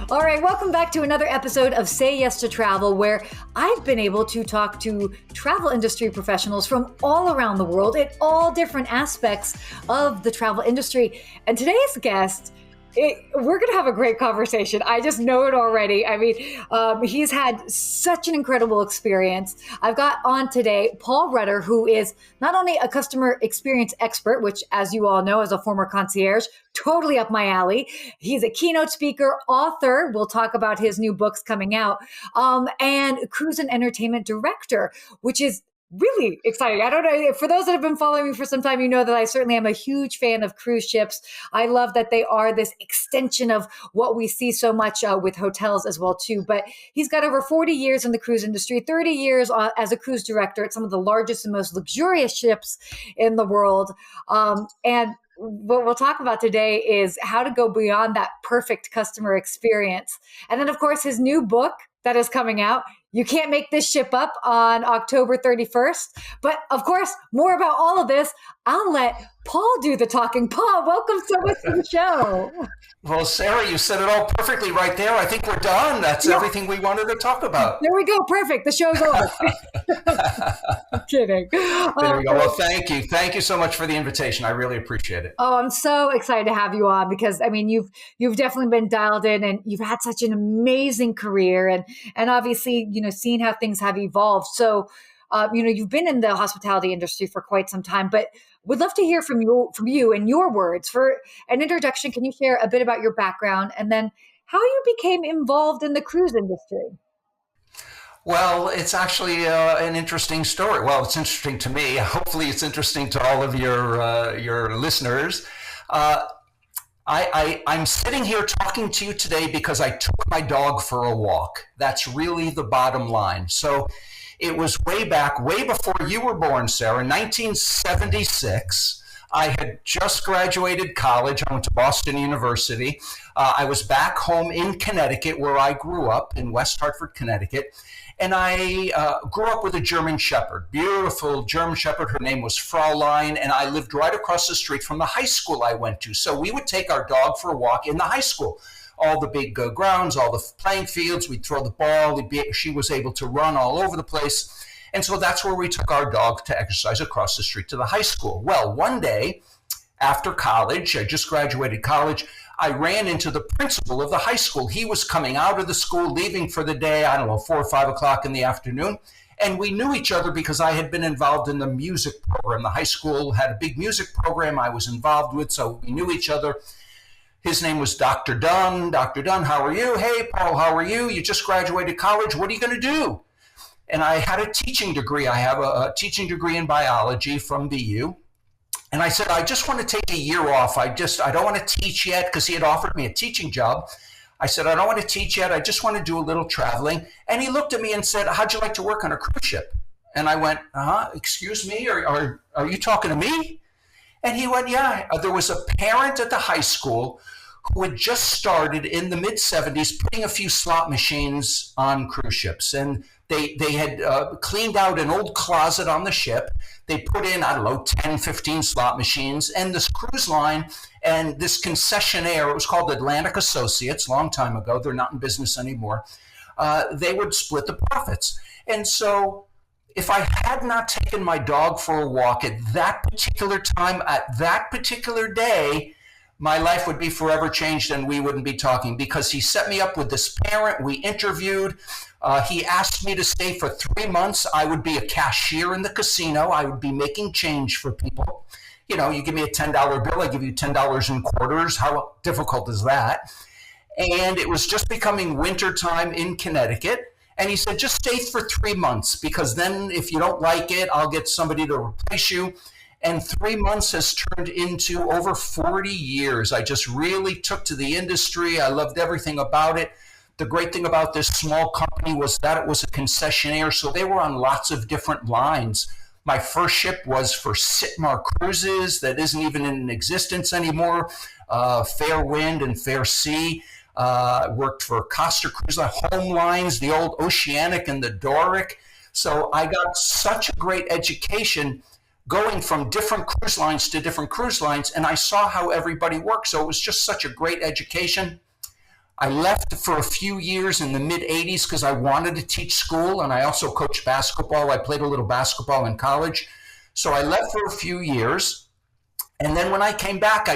All right, welcome back to another episode of Say Yes to Travel, where I've been able to talk to travel industry professionals from all around the world at all different aspects of the travel industry. And today's guest, we're going to have a great conversation. I just know it already. I mean, he's had such an incredible experience. I've got on today Paul Rutter, who is not only a customer experience expert, which, as you all know, as a former concierge, totally up my alley. He's a keynote speaker, author. We'll talk about his new books coming out, and cruise and entertainment director, which is really exciting. I don't know. For those that have been following me for some time, you know that I certainly am a huge fan of cruise ships. I love that they are this extension of what we see so much with hotels as well, too. But he's got over 40 years in the cruise industry, 30 years as a cruise director at some of the largest and most luxurious ships in the world. And what we'll talk about today is how to go beyond that perfect customer experience. And then, of course, his new book that is coming out, You Can't Make This Ship Up, on October 31st. But of course, more about all of this, I'll let Paul do the talking. Paul, welcome so much to the show. Well, Sarah, you said it all perfectly right there. I think we're done. That's everything we wanted to talk about. There we go. Perfect. The show's over. I'm kidding. There we go. Well, thank you. Thank you so much for the invitation. I really appreciate it. Oh, I'm so excited to have you on because, I mean, you've definitely been dialed in and you've had such an amazing career and obviously, you know, seeing how things have evolved. So, you've been in the hospitality industry for quite some time, but would love to hear from you in your words. For an introduction, can you share a bit about your background and then how you became involved in the cruise industry? Well, it's actually an interesting story. Well, it's interesting to me. Hopefully it's interesting to all of your listeners. I'm sitting here talking to you today because I took my dog for a walk. That's really the bottom line. So it was way before you were born, Sarah, 1976. I had just graduated college. I went to Boston University. I was back home in Connecticut, where I grew up, in West Hartford, Connecticut. And I grew up with a German Shepherd, beautiful German Shepherd. Her name was Fraulein, and I lived right across the street from the high school I went to. So we would take our dog for a walk in the high school. All the big grounds, all the playing fields, we'd throw the ball. She was able to run all over the place. And so that's where we took our dog to exercise, across the street to the high school. Well, one day after college, I just graduated college, I ran into the principal of the high school. He was coming out of the school, leaving for the day, 4 or 5 o'clock in the afternoon. And we knew each other because I had been involved in the music program. The high school had a big music program I was involved with, so we knew each other. His name was Dr. Dunn. Dr. Dunn, how are you? Hey, Paul, how are you? You just graduated college. What are you going to do? And I had a teaching degree. I have a teaching degree in biology from BU. And I said, I just want to take a year off. I don't want to teach yet, because he had offered me a teaching job. I said, I don't want to teach yet. I just want to do a little traveling. And he looked at me and said, how'd you like to work on a cruise ship? And I went, excuse me, are you talking to me? And he went, yeah. There was a parent at the high school who had just started in the mid-'70s putting a few slot machines on cruise ships. And they had cleaned out an old closet on the ship. They put in, 10, 15 slot machines. And this cruise line and this concessionaire, it was called Atlantic Associates, long time ago. They're not in business anymore. They would split the profits. And so if I had not taken my dog for a walk at that particular time, at that particular day, my life would be forever changed and we wouldn't be talking, because he set me up with this parent. We interviewed. He asked me to stay for 3 months. I would be a cashier in the casino. I would be making change for people. You know, you give me a $10 bill, I give you $10 in quarters. How difficult is that? And it was just becoming winter time in Connecticut. And he said, just stay for 3 months, because then if you don't like it, I'll get somebody to replace you. And 3 months has turned into over 40 years. I just really took to the industry. I loved everything about it. The great thing about this small company was that it was a concessionaire, so they were on lots of different lines. My first ship was for Sitmar Cruises, that isn't even in existence anymore, Fair Wind and Fair Sea. Worked for Costa Cruise Home Lines, the old Oceanic and the Doric. So I got such a great education going from different cruise lines to different cruise lines, and I saw how everybody worked. So it was just such a great education. I left for a few years in the mid 80s because I wanted to teach school, and I also coached basketball. I played a little basketball in college. So I left for a few years. And then when I came back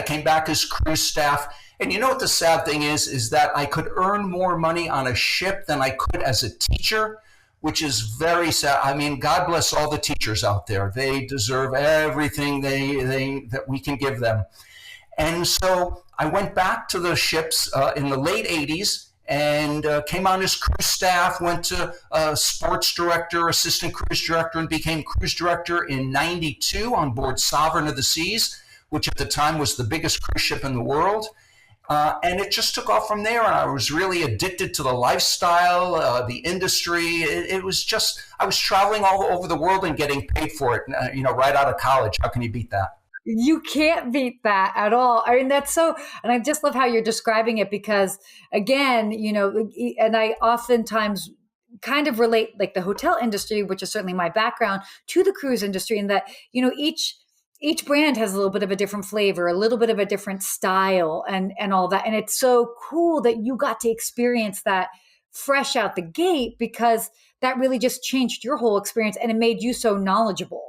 as cruise staff. And you know what the sad thing is that I could earn more money on a ship than I could as a teacher, which is very sad. I mean, God bless all the teachers out there. They deserve everything that we can give them. And so I went back to the ships in the late 80s and came on as cruise staff, went to sports director, assistant cruise director, and became cruise director in 92 on board Sovereign of the Seas, which at the time was the biggest cruise ship in the world. And it just took off from there. And I was really addicted to the lifestyle, the industry. It was just, I was traveling all over the world and getting paid for it, right out of college. How can you beat that? You can't beat that at all. I mean, that's so, and I just love how you're describing it because, again, and I oftentimes kind of relate like the hotel industry, which is certainly my background, to the cruise industry, in that, each brand has a little bit of a different flavor, a little bit of a different style, and all that. And it's so cool that you got to experience that fresh out the gate, because that really just changed your whole experience and it made you so knowledgeable.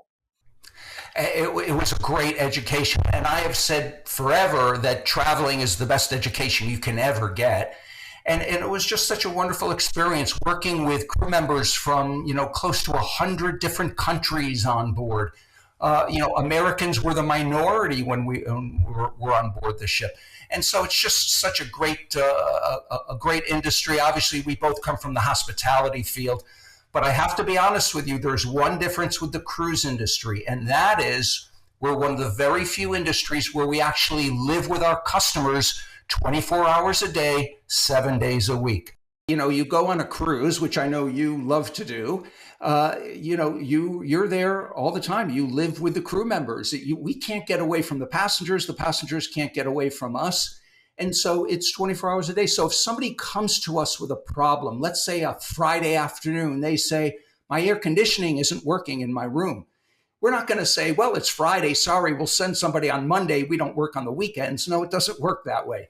It was a great education. And I have said forever that traveling is the best education you can ever get. And it was just such a wonderful experience working with crew members from, close to 100 different countries on board. Americans were the minority when we were on board the ship. And so it's just such a great industry. Obviously, we both come from the hospitality field. But I have to be honest with you, there's one difference with the cruise industry, and that is we're one of the very few industries where we actually live with our customers 24 hours a day, 7 days a week. You go on a cruise, which I know you love to do. You're there all the time. You live with the crew members. We can't get away from the passengers. The passengers can't get away from us. And so it's 24 hours a day. So if somebody comes to us with a problem, let's say a Friday afternoon, they say, my air conditioning isn't working in my room. We're not going to say, well, it's Friday. Sorry, we'll send somebody on Monday. We don't work on the weekends. No, it doesn't work that way.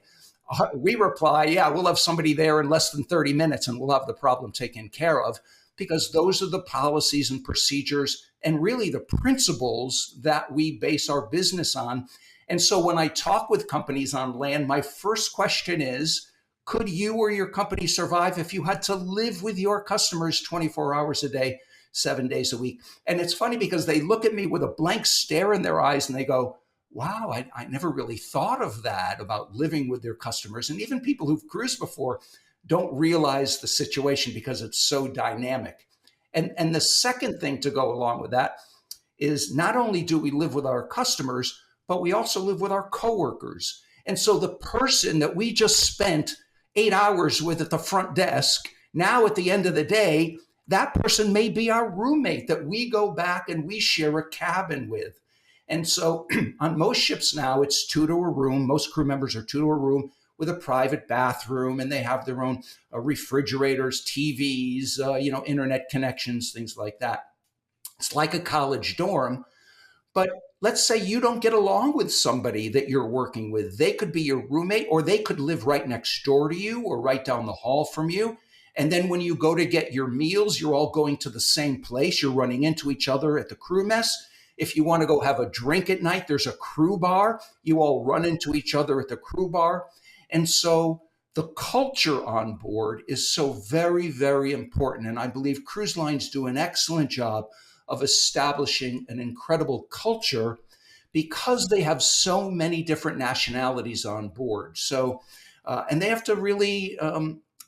We reply, yeah, we'll have somebody there in less than 30 minutes and we'll have the problem taken care of, because those are the policies and procedures and really the principles that we base our business on. And so when I talk with companies on land, my first question is, could you or your company survive if you had to live with your customers 24 hours a day, 7 days a week? And it's funny because they look at me with a blank stare in their eyes and they go, wow, I never really thought of that about living with their customers. And even people who've cruised before don't realize the situation because it's so dynamic. And the second thing to go along with that is not only do we live with our customers, but we also live with our coworkers. And so the person that we just spent 8 hours with at the front desk, now at the end of the day, that person may be our roommate that we go back and we share a cabin with. And so on most ships now, it's 2 to a room. Most crew members are 2 to a room with a private bathroom, and they have their own refrigerators, TVs, internet connections, things like that. It's like a college dorm. But let's say you don't get along with somebody that you're working with. They could be your roommate, or they could live right next door to you or right down the hall from you. And then when you go to get your meals, you're all going to the same place. You're running into each other at the crew mess. If you want to go have a drink at night, there's a crew bar. You all run into each other at the crew bar. And so the culture on board is so very, very important. And I believe cruise lines do an excellent job of establishing an incredible culture because they have so many different nationalities on board. So, and they have to really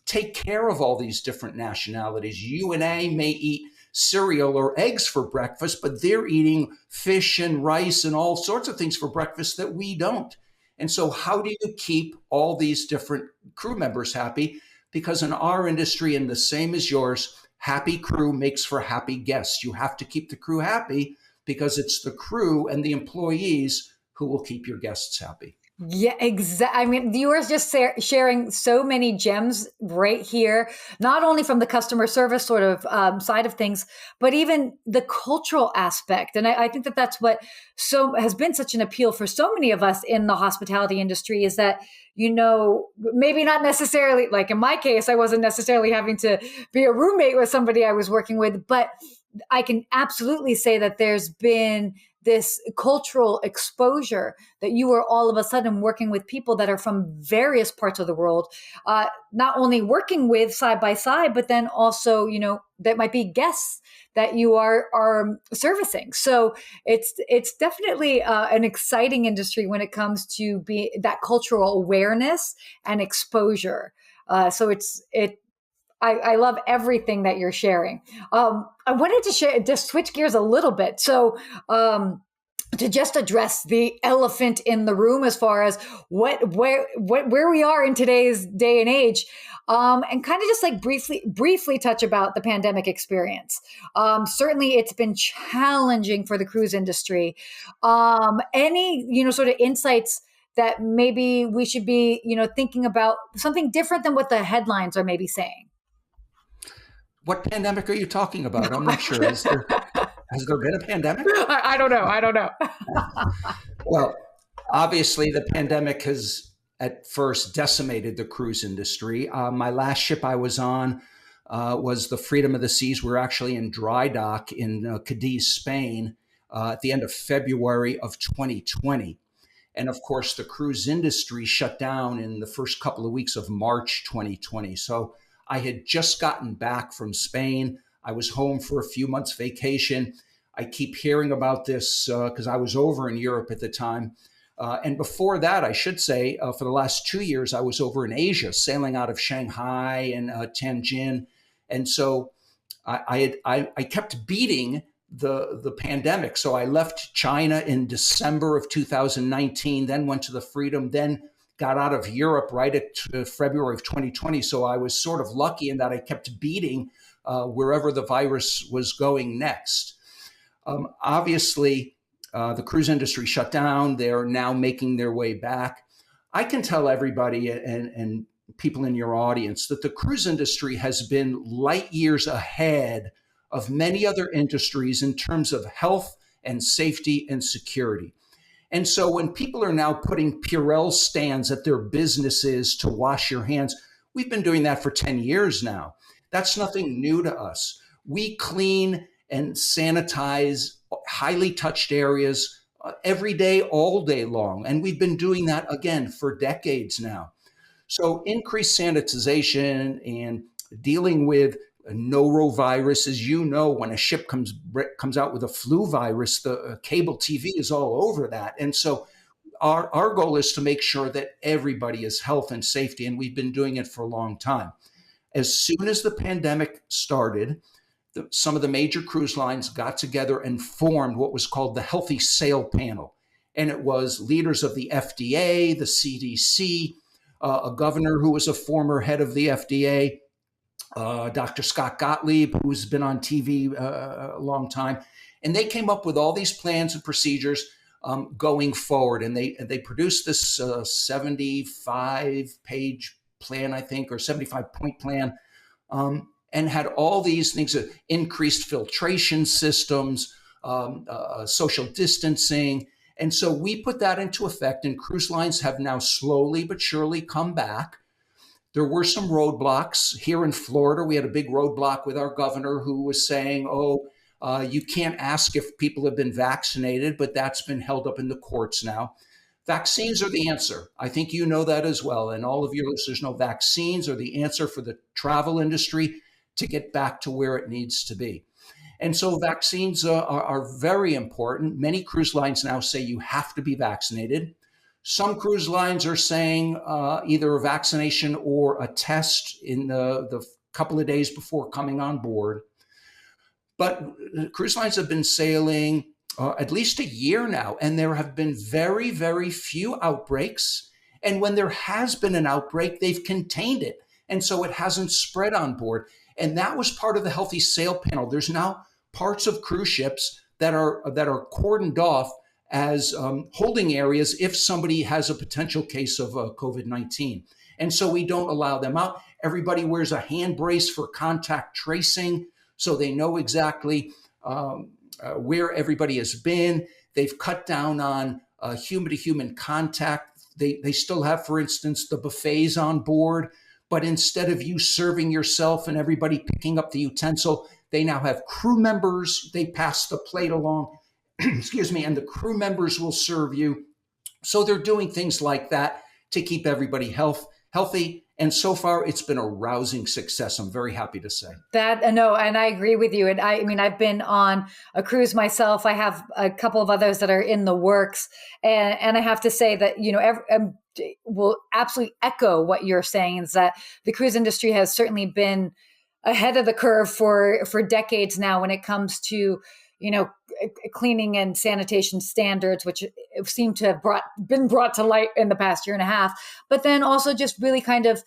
take care of all these different nationalities. You and I may eat cereal or eggs for breakfast, but they're eating fish and rice and all sorts of things for breakfast that we don't. And so how do you keep all these different crew members happy? Because in our industry, and the same as yours, happy crew makes for happy guests. You have to keep the crew happy because it's the crew and the employees who will keep your guests happy. Yeah, exactly. I mean, you are just sharing so many gems right here, not only from the customer service sort of side of things, but even the cultural aspect. And I think that that's what so has been such an appeal for so many of us in the hospitality industry is that, maybe not necessarily, like in my case, I wasn't necessarily having to be a roommate with somebody I was working with, but I can absolutely say that there's been this cultural exposure that you are all of a sudden working with people that are from various parts of the world, not only working with side by side, but then also, that might be guests that you are servicing. So it's definitely an exciting industry when it comes to be that cultural awareness and exposure. So I love everything that you're sharing. I wanted to switch gears a little bit. So, to just address the elephant in the room as far as where we are in today's day and age, and kind of just like briefly touch about the pandemic experience. Certainly, it's been challenging for the cruise industry. Any sort of insights that maybe we should be thinking about something different than what the headlines are maybe saying? What pandemic are you talking about? I'm not sure. Has there been a pandemic? I don't know. I don't know. Well, obviously, the pandemic has at first decimated the cruise industry. My last ship I was on was the Freedom of the Seas. We're actually in dry dock in Cadiz, Spain, at the end of February of 2020. And of course, the cruise industry shut down in the first couple of weeks of March 2020. So I had just gotten back from Spain. I was home for a few months vacation. I keep hearing about this because I was over in Europe at the time. And before that, I should say, for the last 2 years, I was over in Asia, sailing out of Shanghai and Tianjin. And so I kept beating the pandemic. So I left China in December of 2019, then went to the Freedom, then got out of Europe right at February of 2020. So I was sort of lucky in that I kept beating wherever the virus was going next. Obviously, the cruise industry shut down. They're now making their way back. I can tell everybody and people in your audience that the cruise industry has been light years ahead of many other industries in terms of health and safety and security. And so when people are now putting Purell stands at their businesses to wash your hands, we've been doing that for 10 years now. That's nothing new to us. We clean and sanitize highly touched areas every day, all day long. And we've been doing that again for decades now. So increased sanitization and dealing with norovirus, as you know, when a ship comes out with a flu virus, the cable TV is all over that. And so our goal is to make sure that everybody is health and safety, and we've been doing it for a long time. As soon as the pandemic started, some of the major cruise lines got together and formed what was called the Healthy Sail Panel. And it was leaders of the FDA, the CDC, a governor who was a former head of the FDA, Dr. Scott Gottlieb, who's been on TV a long time. And they came up with all these plans and procedures going forward. And they produced this 75-page plan, I think, or 75-point plan, and had all these things, increased filtration systems, social distancing. And so we put that into effect, and cruise lines have now slowly but surely come back. There were some roadblocks. Here in Florida, we had a big roadblock with our governor who was saying, you can't ask if people have been vaccinated, but that's been held up in the courts now. Vaccines are the answer. I think you know that as well. And all of your listeners know vaccines are the answer for the travel industry to get back to where it needs to be. And so vaccines are very important. Many cruise lines now say you have to be vaccinated. Some cruise lines are saying either a vaccination or a test in the couple of days before coming on board. But cruise lines have been sailing at least a year now, and there have been very, very few outbreaks. And when there has been an outbreak, they've contained it. And so it hasn't spread on board. And that was part of the Healthy Sail Panel. There's now parts of cruise ships that are cordoned off as holding areas if somebody has a potential case of COVID-19. And so we don't allow them out. Everybody wears a hand brace for contact tracing, so they know exactly where everybody has been. They've cut down on human-to-human contact. They still have, for instance, the buffets on board, but instead of you serving yourself and everybody picking up the utensil, they now have crew members. They pass the plate along, excuse me, and the crew members will serve you. So they're doing things like that to keep everybody healthy. And so far, it's been a rousing success. I'm very happy to say that. No, and I agree with you. And I mean, I've been on a cruise myself. I have a couple of others that are in the works, and I have to say that will absolutely echo what you're saying. Is that the cruise industry has certainly been ahead of the curve for decades now when it comes to cleaning and sanitation standards, which seem to have been brought to light in the past year and a half, but then also just really kind of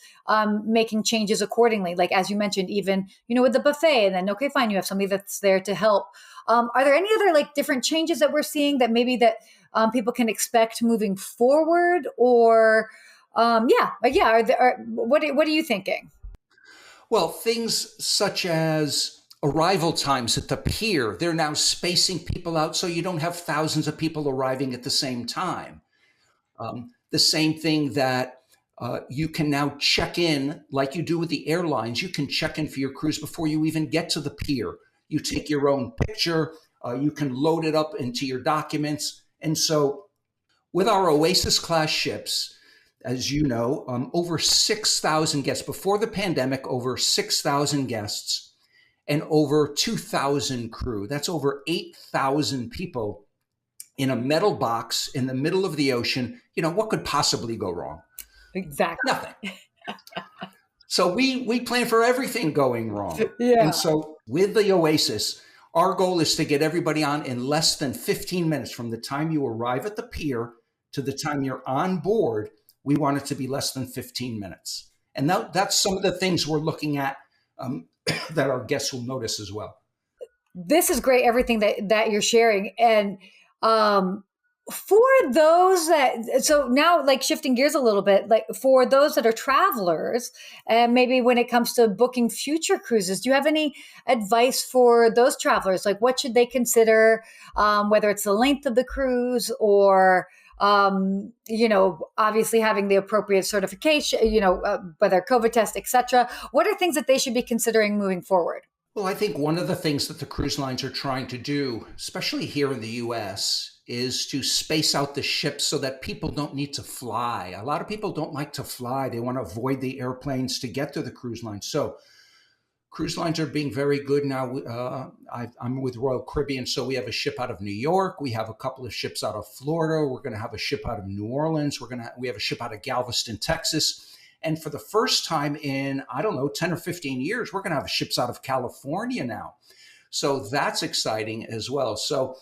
making changes accordingly. Like, as you mentioned, even, with the buffet, and then, okay, fine, you have somebody that's there to help. Are there any other different changes that we're seeing that maybe that people can expect moving forward, or what are you thinking? Well, things such as arrival times at the pier, they're now spacing people out so you don't have thousands of people arriving at the same time. The same thing that you can now check in like you do with the airlines. You can check in for your cruise before you even get to the pier. You take your own picture. You can load it up into your documents. And so with our Oasis class ships, as you know, over 6,000 guests. Before the pandemic, over 6,000 guests and over 2,000 crew. That's over 8,000 people in a metal box in the middle of the ocean. What could possibly go wrong? Exactly. Nothing. So we plan for everything going wrong. Yeah. And so with the Oasis, our goal is to get everybody on in less than 15 minutes from the time you arrive at the pier to the time you're on board. We want it to be less than 15 minutes. And that's some of the things we're looking at that our guests will notice as well. This is great, everything that you're sharing. And for those so now, shifting gears a little bit, for those that are travelers, and maybe when it comes to booking future cruises, do you have any advice for those travelers? What should they consider, whether it's the length of the cruise or obviously having the appropriate certification, whether COVID test, etc. What are things that they should be considering moving forward? Well, I think one of the things that the cruise lines are trying to do, especially here in the US, is to space out the ships so that people don't need to fly. A lot of people don't like to fly. They want to avoid the airplanes to get to the cruise line. So cruise lines are being very good now. I'm with Royal Caribbean, so we have a ship out of New York. We have a couple of ships out of Florida. We're going to have a ship out of New Orleans. We have a ship out of Galveston, Texas. And for the first time in, 10 or 15 years, we're going to have ships out of California now. So that's exciting as well. So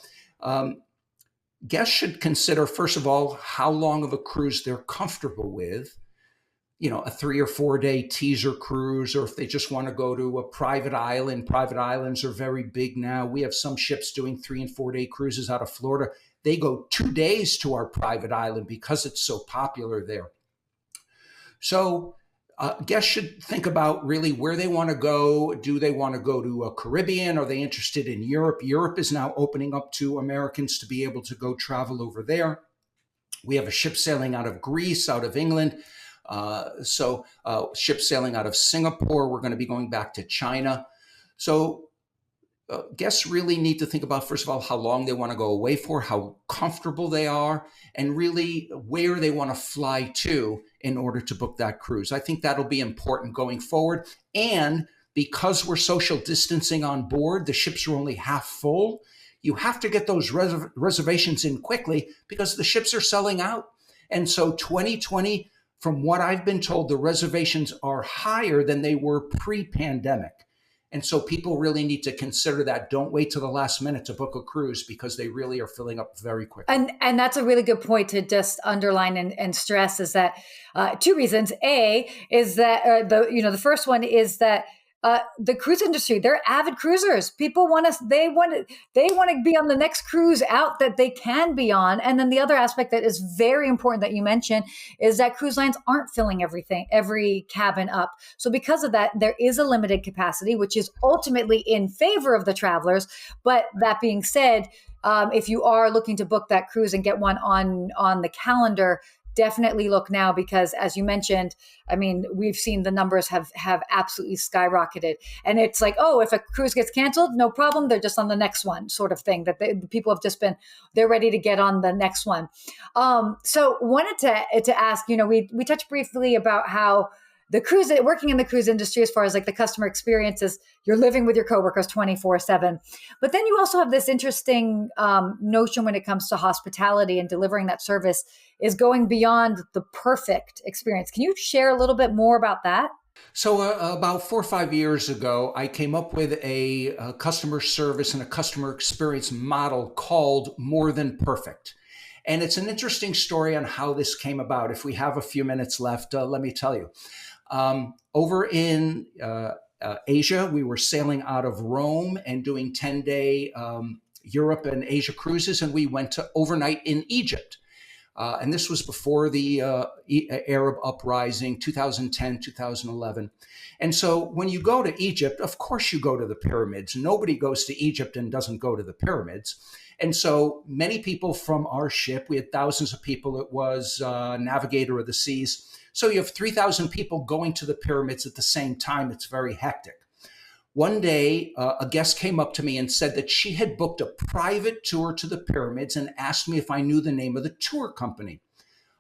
guests should consider, first of all, how long of a cruise they're comfortable with. A 3 or 4 day teaser cruise, or if they just want to go to a private island. Private islands are very big now. We have some ships doing 3 and 4 day cruises out of Florida. They go 2 days to our private island because it's so popular there. So guests should think about really where they want to go. Do they want to go to a Caribbean? Are they interested in Europe? Europe is now opening up to Americans to be able to go travel over there. We have a ship sailing out of Greece, out of England. Ship sailing out of Singapore. We're going to be going back to China. So guests really need to think about, first of all, how long they want to go away for, how comfortable they are, and really where they want to fly to in order to book that cruise. I think that'll be important going forward. And because we're social distancing on board, the ships are only half full. You have to get those reservations in quickly because the ships are selling out. And so 2020, from what I've been told, the reservations are higher than they were pre-pandemic. And so people really need to consider that. Don't wait till the last minute to book a cruise because they really are filling up very quickly. And that's a really good point to just underline and stress is that 2 reasons. A is that the first one is that the cruise industry, they're avid cruisers. People they want to be on the next cruise out that they can be on. And then the other aspect that is very important that you mentioned is that cruise lines aren't filling every cabin up. So because of that, there is a limited capacity, which is ultimately in favor of the travelers. But that being said, if you are looking to book that cruise and get one on the calendar, definitely look now, because as you mentioned, I mean, we've seen the numbers have absolutely skyrocketed. And it's like, oh, if a cruise gets canceled, no problem. They're just on the next one, sort of thing, that the people have just they're ready to get on the next one. So wanted to ask, we touched briefly about how working in the cruise industry, as far as like the customer experiences, you're living with your coworkers 24/7. But then you also have this interesting notion when it comes to hospitality and delivering that service is going beyond the perfect experience. Can you share a little bit more about that? So about 4 or 5 years ago, I came up with a customer service and a customer experience model called More Than Perfect. And it's an interesting story on how this came about. If we have a few minutes left, let me tell you. Over in Asia, we were sailing out of Rome and doing 10-day Europe and Asia cruises, and we went to overnight in Egypt. And this was before the Arab uprising, 2010, 2011. And so when you go to Egypt, of course you go to the pyramids. Nobody goes to Egypt and doesn't go to the pyramids. And so many people from our ship, we had thousands of people. It was Navigator of the Seas. So you have 3,000 people going to the pyramids at the same time. It's very hectic. One day, a guest came up to me and said that she had booked a private tour to the pyramids and asked me if I knew the name of the tour company.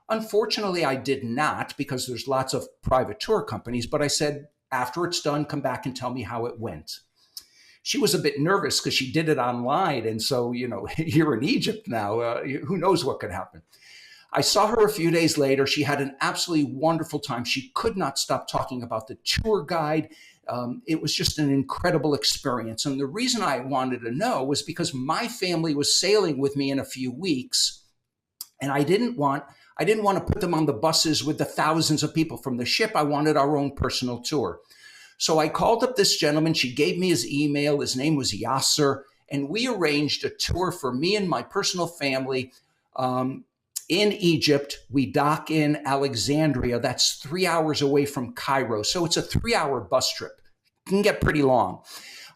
Unfortunately, I did not, because there's lots of private tour companies, but I said, after it's done, come back and tell me how it went. She was a bit nervous because she did it online. And so, you're in Egypt now, who knows what could happen. I saw her a few days later. She had an absolutely wonderful time. She could not stop talking about the tour guide. It was just an incredible experience. And the reason I wanted to know was because my family was sailing with me in a few weeks, and I didn't want to put them on the buses with the thousands of people from the ship. I wanted our own personal tour. So I called up this gentleman. She gave me his email. His name was Yasser, and we arranged a tour for me and my personal family. In Egypt, we dock in Alexandria. That's 3 hours away from Cairo. So it's a 3-hour bus trip. It can get pretty long.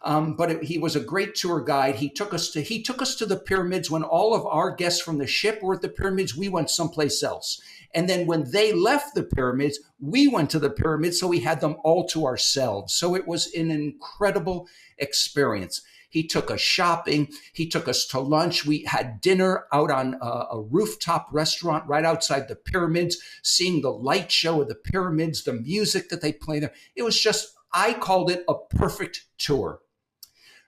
But he was a great tour guide. He took us to the pyramids. When all of our guests from the ship were at the pyramids, we went someplace else. And then when they left the pyramids, we went to the pyramids. So we had them all to ourselves. So it was an incredible experience. He took us shopping. He took us to lunch. We had dinner out on a rooftop restaurant right outside the pyramids, seeing the light show of the pyramids, the music that they play there. It was just, I called it a perfect tour.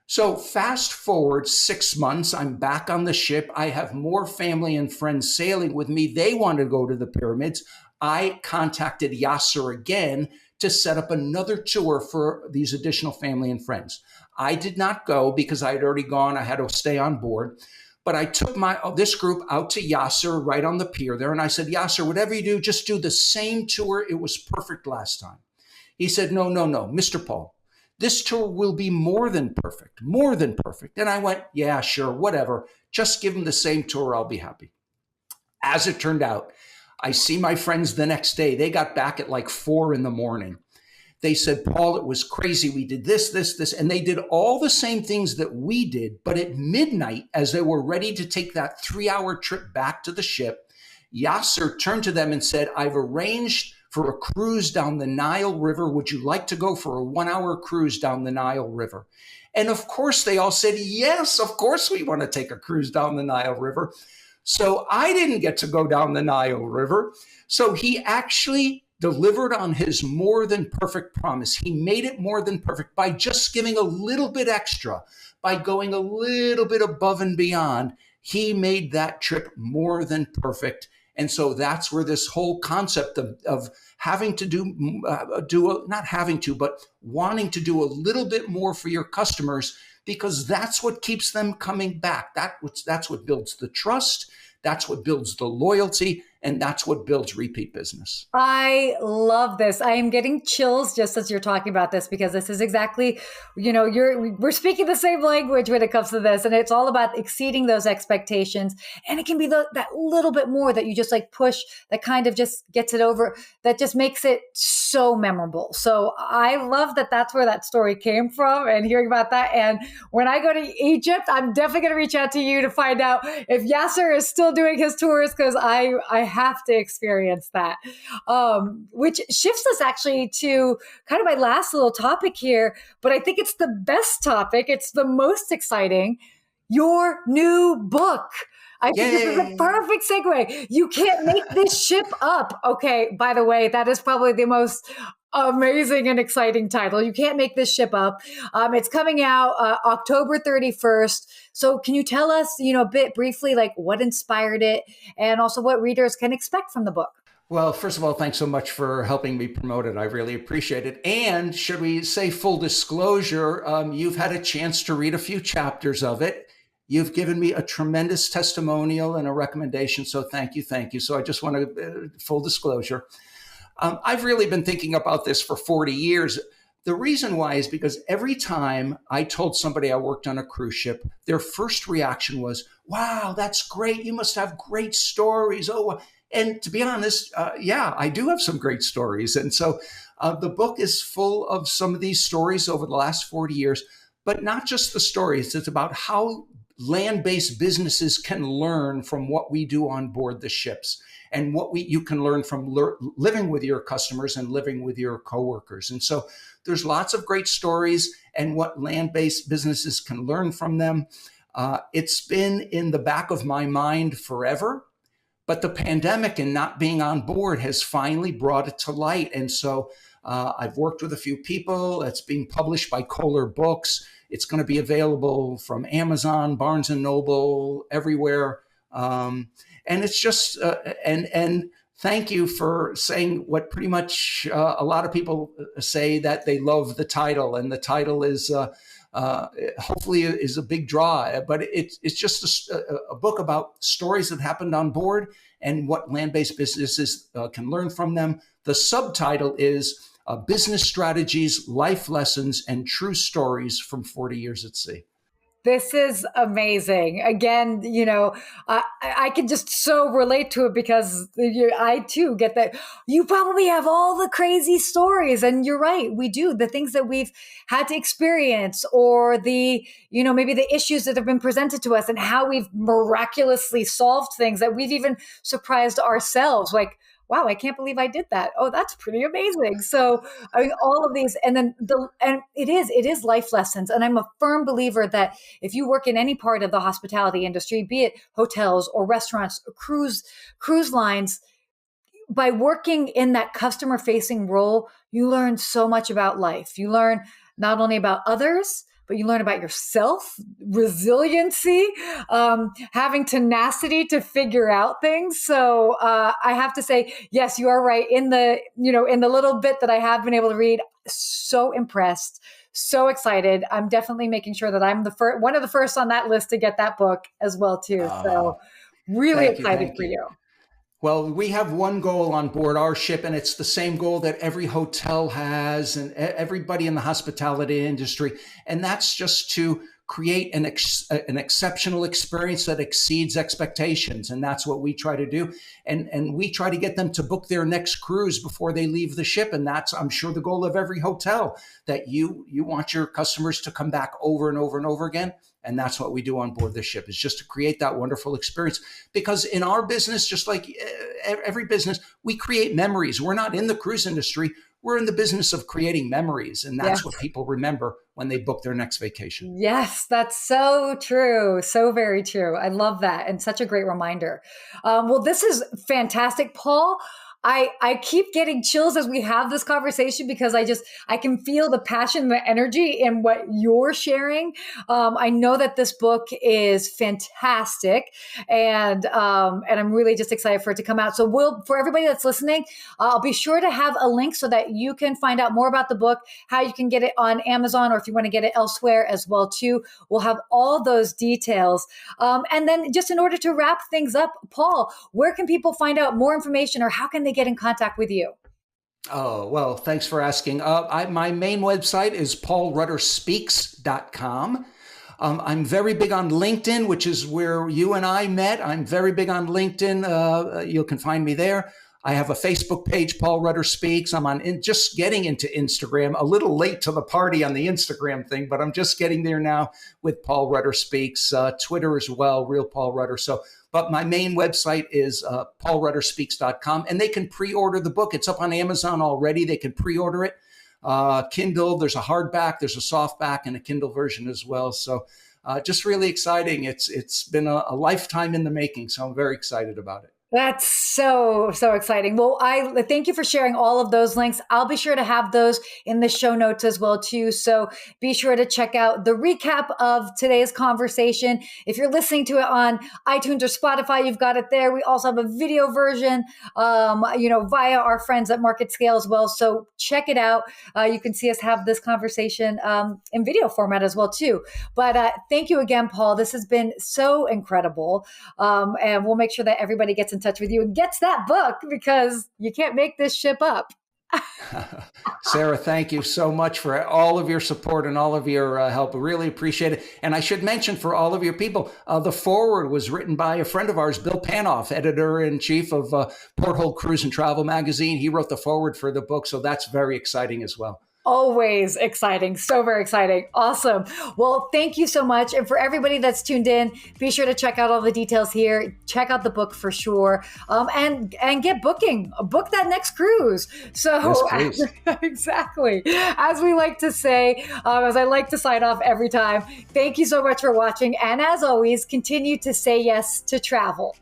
So fast forward 6 months, I'm back on the ship. I have more family and friends sailing with me. They want to go to the pyramids. I contacted Yasser again to set up another tour for these additional family and friends. I did not go because I had already gone. I had to stay on board. But I took this group out to Yasser right on the pier there. And I said, Yasser, whatever you do, just do the same tour. It was perfect last time. He said, no, Mr. Paul, this tour will be more than perfect. And I went, yeah, sure, whatever. Just give them the same tour. I'll be happy. As it turned out, I see my friends the next day. They got back at like 4 a.m. They said, Paul, it was crazy. We did this. And they did all the same things that we did. But at midnight, as they were ready to take that 3-hour trip back to the ship, Yasser turned to them and said, I've arranged for a cruise down the Nile River. Would you like to go for a 1-hour cruise down the Nile River? And of course, they all said, yes, of course we want to take a cruise down the Nile River. So I didn't get to go down the Nile River. So he actually delivered on his more than perfect promise. He made it more than perfect by just giving a little bit extra, by going a little bit above and beyond. He made that trip more than perfect. And so that's where this whole concept of having to but wanting to do a little bit more for your customers, because that's what keeps them coming back. That's what builds the trust. That's what builds the loyalty. And that's what builds repeat business. I love this. I am getting chills just as you're talking about this, because this is exactly, we're speaking the same language when it comes to this, and it's all about exceeding those expectations. And it can be that little bit more that you just like push, that kind of just gets it over, that just makes it so memorable. So I love that that's where that story came from, and hearing about that. And when I go to Egypt, I'm definitely going to reach out to you to find out if Yasser is still doing his tours, because I have to experience that. Which shifts us actually to kind of my last little topic here, but I think it's the best topic. It's the most exciting. Your new book. I think this is a perfect segue. You can't make this ship up. Okay, by the way, that is probably the most amazing and exciting title. You can't make this ship up. It's coming out October 31st. So can you tell us, a bit briefly, like what inspired it, and also what readers can expect from the book? Well, first of all, thanks so much for helping me promote it. I really appreciate it. And should we say full disclosure, you've had a chance to read a few chapters of it. You've given me a tremendous testimonial and a recommendation. So thank you. Thank you. So I just want to, full disclosure. I've really been thinking about this for 40 years. The reason why is because every time I told somebody I worked on a cruise ship, their first reaction was, wow, that's great. You must have great stories. Oh, and to be honest, yeah, I do have some great stories. And so the book is full of some of these stories over the last 40 years, but not just the stories. It's about how land-based businesses can learn from what we do on board the ships, and what you can learn from living with your customers and living with your coworkers. And so there's lots of great stories and what land-based businesses can learn from them. It's been in the back of my mind forever, but the pandemic and not being on board has finally brought it to light. And so I've worked with a few people. It's being published by Kohler Books. It's going to be available from Amazon, Barnes and Noble, everywhere. And it's just, and thank you for saying what pretty much a lot of people say, that they love the title. And the title is, hopefully is a big draw, but it's just a book about stories that happened on board and what land-based businesses can learn from them. The subtitle is Business Strategies, Life Lessons, and True Stories from 40 Years at Sea. This is amazing. Again, I can just so relate to it, because I too get that. You probably have all the crazy stories, and you're right. We do the things that we've had to experience, or the, maybe the issues that have been presented to us and how we've miraculously solved things that we've even surprised ourselves. Like, wow, I can't believe I did that. Oh, that's pretty amazing. So, I mean, all of these, and then it is life lessons. And I'm a firm believer that if you work in any part of the hospitality industry, be it hotels or restaurants, or cruise lines, by working in that customer facing role, you learn so much about life. You learn not only about others, but you learn about yourself, resiliency, having tenacity to figure out things. So I have to say, yes, you are right. In the little bit that I have been able to read, so impressed, so excited. I'm definitely making sure that I'm one of the first on that list to get that book as well too. So really excited for you. Well, we have one goal on board our ship, and it's the same goal that every hotel has and everybody in the hospitality industry. And that's just to create an exceptional experience that exceeds expectations. And that's what we try to do. And we try to get them to book their next cruise before they leave the ship. And that's, I'm sure, the goal of every hotel, that you want your customers to come back over and over and over again. And that's what we do on board the ship, is just to create that wonderful experience. Because in our business, just like every business, we create memories. We're not in the cruise industry. We're in the business of creating memories. And that's what people remember when they book their next vacation. Yes, that's so true. So very true. I love that. And such a great reminder. Well, this is fantastic. Paul, I keep getting chills as we have this conversation because I can feel the passion, the energy in what you're sharing. I know that this book is fantastic, and I'm really just excited for it to come out. So for everybody that's listening, I'll be sure to have a link so that you can find out more about the book, how you can get it on Amazon, or if you want to get it elsewhere as well too. We'll have all those details. And then just in order to wrap things up, Paul, where can people find out more information, or how can they get in contact with you? Oh, well, thanks for asking. My main website is paulrutterspeaks.com. I'm very big on LinkedIn, which is where you and I met. I'm very big on LinkedIn. You can find me there. I have a Facebook page, Paul Rutter Speaks. I'm just getting into Instagram, a little late to the party on the Instagram thing, but I'm just getting there now with Paul Rutter Speaks, Twitter as well, Real Paul Rutter. But my main website is paulrutterspeaks.com, and they can pre-order the book. It's up on Amazon already. They can pre-order it. Kindle, there's a hardback, there's a softback, and a Kindle version as well. So just really exciting. It's been a lifetime in the making, so I'm very excited about it. That's so exciting. Well, I thank you for sharing all of those links. I'll be sure to have those in the show notes as well too. So be sure to check out the recap of today's conversation. If you're listening to it on iTunes or Spotify, you've got it there. We also have a video version, via our friends at MarketScale as well. So check it out. You can see us have this conversation in video format as well too. But thank you again, Paul. This has been so incredible. And we'll make sure that everybody gets in touch with you and gets that book, because you can't make this ship up. Sarah, thank you so much for all of your support and all of your help. We really appreciate it. And I should mention for all of your people, the foreword was written by a friend of ours, Bill Panoff, editor-in-chief of Porthole Cruise and Travel magazine. He wrote the foreword for the book, so that's very exciting as well. Always exciting. So very exciting. Awesome. Well, thank you so much. And for everybody that's tuned in, be sure to check out all the details here. Check out the book for sure. And get booking. Book that next cruise. So yes, exactly. As we like to say, as I like to sign off every time, thank you so much for watching. And as always, continue to say yes to travel.